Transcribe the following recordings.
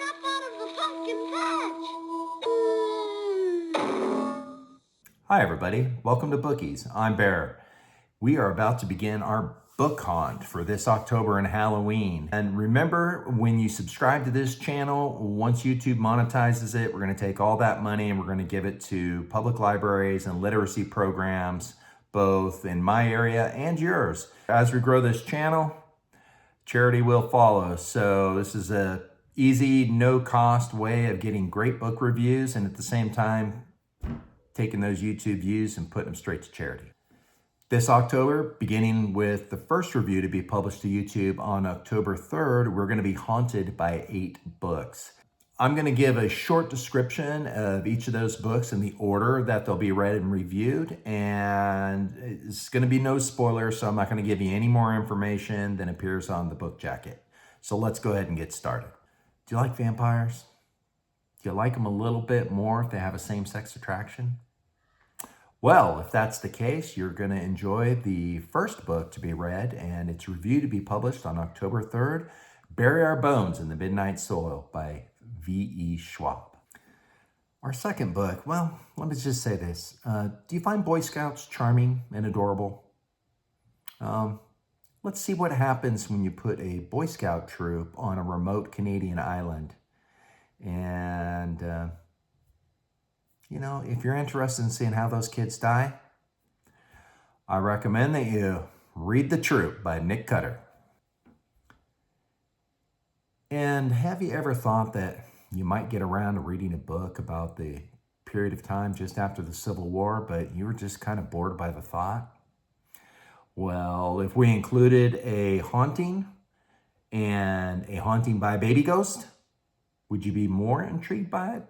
up out of the pumpkin patch. Hi everybody, welcome to Bookies. I'm Bear. We are about to begin our book hunt for this October and Halloween. And remember, when you subscribe to this channel, once YouTube monetizes it, we're going to take all that money and we're going to give it to public libraries and literacy programs, both in my area and yours. As we grow this channel, charity will follow. So this is a easy, no-cost way of getting great book reviews and at the same time taking those YouTube views and putting them straight to charity. This October, beginning with the first review to be published to YouTube on October 3rd, we're going to be haunted by 8 books. I'm going to give a short description of each of those books in the order that they'll be read and reviewed, and it's going to be no spoilers, so I'm not going to give you any more information than appears on the book jacket. So let's go ahead and get started. Do you like vampires? Do you like them a little bit more if they have a same-sex attraction? Well, if that's the case, you're going to enjoy the first book to be read and its review to be published on October 3rd, Bury Our Bones in the Midnight Soil by V.E. Schwab. Our second book, well, let me just say this. Do you find Boy Scouts charming and adorable? Let's see what happens when you put a Boy Scout troop on a remote Canadian island. And if you're interested in seeing how those kids die, I recommend that you read The Troop by Nick Cutter. And have you ever thought that you might get around to reading a book about the period of time just after the Civil War, but you were just kind of bored by the thought? Well, if we included a haunting and a haunting by a baby ghost, would you be more intrigued by it?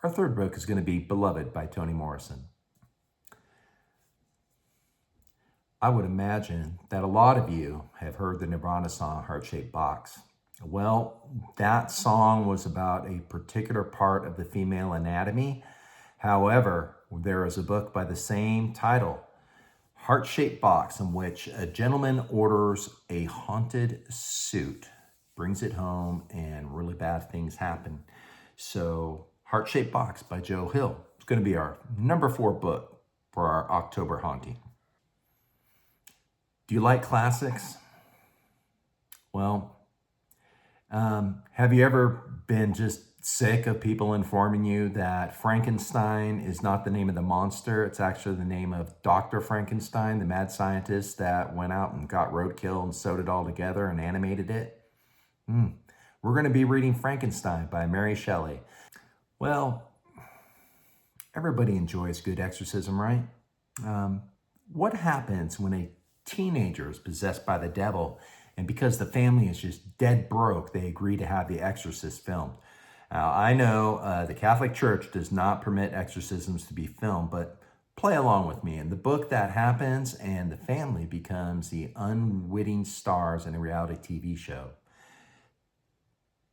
Our third book is going to be Beloved by Toni Morrison. I would imagine that a lot of you have heard the Nirvana song, Heart-Shaped Box. Well, that song was about a particular part of the female anatomy. However, there is a book by the same title, Heart-Shaped Box, in which a gentleman orders a haunted suit, brings it home, and really bad things happen. So, Heart-Shaped Box by Joe Hill. It's going to be our number 4 book for our October haunting. Do you like classics? Well, have you ever been just sick of people informing you that Frankenstein is not the name of the monster? It's actually the name of Dr. Frankenstein, the mad scientist that went out and got roadkill and sewed it all together and animated it? We're going to be reading Frankenstein by Mary Shelley. Well, everybody enjoys good exorcism, right? What happens when a teenager is possessed by the devil and because the family is just dead broke, they agree to have The Exorcist filmed? Now, I know the Catholic Church does not permit exorcisms to be filmed, but play along with me. In the book, that happens and the family becomes the unwitting stars in a reality TV show.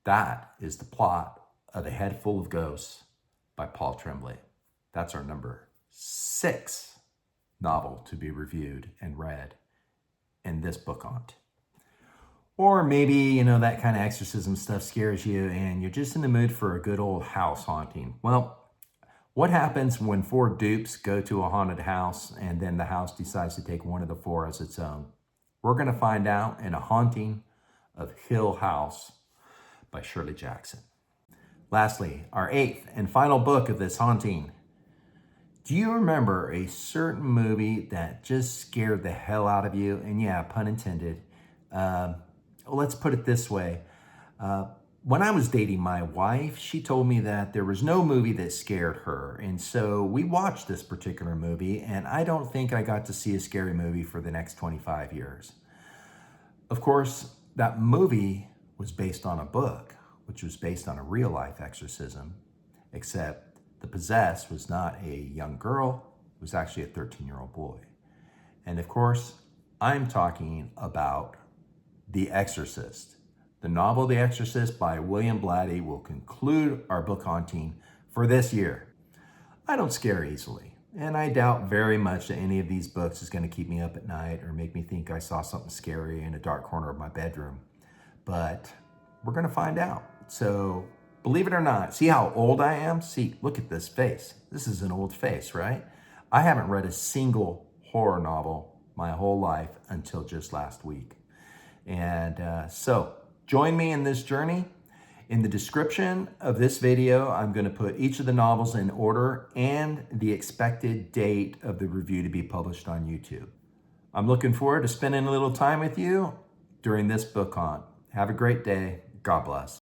That is the plot of A Head Full of Ghosts by Paul Tremblay. That's our number 6 novel to be reviewed and read in this book hunt. Or maybe, that kind of exorcism stuff scares you and you're just in the mood for a good old house haunting. Well, what happens when 4 dupes go to a haunted house and then the house decides to take one of the 4 as its own? We're going to find out in A Haunting of Hill House by Shirley Jackson. Lastly, our 8th and final book of this haunting. Do you remember a certain movie that just scared the hell out of you? And yeah, pun intended. Let's put it this way. When I was dating my wife, she told me that there was no movie that scared her. And so we watched this particular movie, and I don't think I got to see a scary movie for the next 25 years. Of course, that movie was based on a book, which was based on a real-life exorcism, except the possessed was not a young girl, it was actually a 13-year-old boy. And of course, I'm talking about The Exorcist. The novel The Exorcist by William Blatty will conclude our book haunting for this year. I don't scare easily, and I doubt very much that any of these books is going to keep me up at night or make me think I saw something scary in a dark corner of my bedroom. But we're going to find out. So believe it or not, see how old I am? See, look at this face. This is an old face, right? I haven't read a single horror novel my whole life until just last week. And so join me in this journey. In the description of this video, I'm going to put each of the novels in order and the expected date of the review to be published on YouTube. I'm looking forward to spending a little time with you during this book hunt. Have a great day. God bless.